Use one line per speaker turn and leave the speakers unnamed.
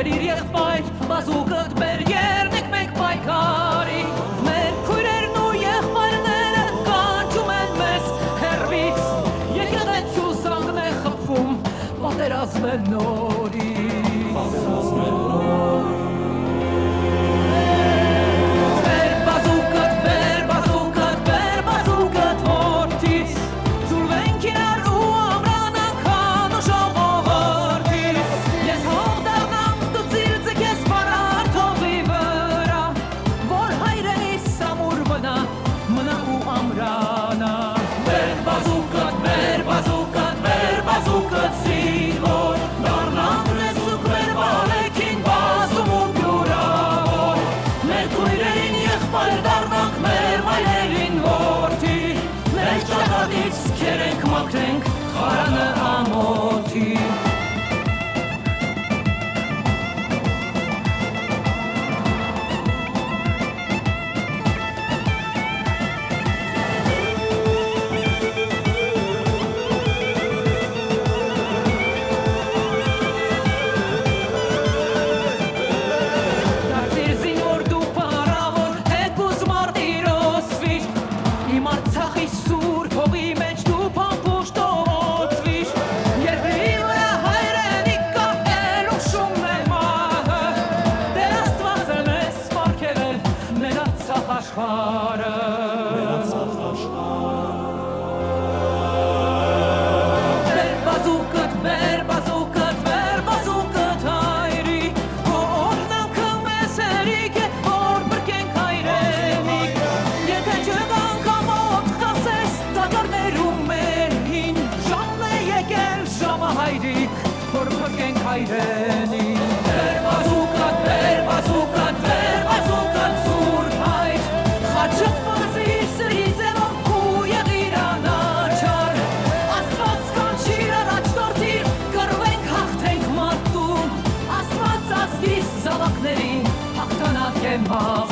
երիր եղբայր, բազուկըտ բեր երնեք մենք պայքարի, մեր քույրերն ու եղբայրները կանչում են մեզ հեռվից, եկեղեցու զանգն է խփում, պատերազմ է նորի, Կերենք մաքրենք խարանը ամոթի Դարձիր զինվոր դու պարավոր հեկուզ մարդիրոսվիր Իմ արցախի սուր հողի մեջ դու պամպուշ տողոցվիր Երբերի վրա հայրենիք կապել ուշում է մահը Դեր աստված է մեզ պարգևել մեր Արցախ աշխարհը հայրենի Բեր բազուկատ, բեր բազուկատ սուրբ հայր Խաչըտ մարզի սրի ձևով ու եղիր անաչար Աստված կանչիր առաջ տորդիր, կրվենք հաղթենք մարդում Աստված ազգիս զավակներին հաղթանակ է մաղ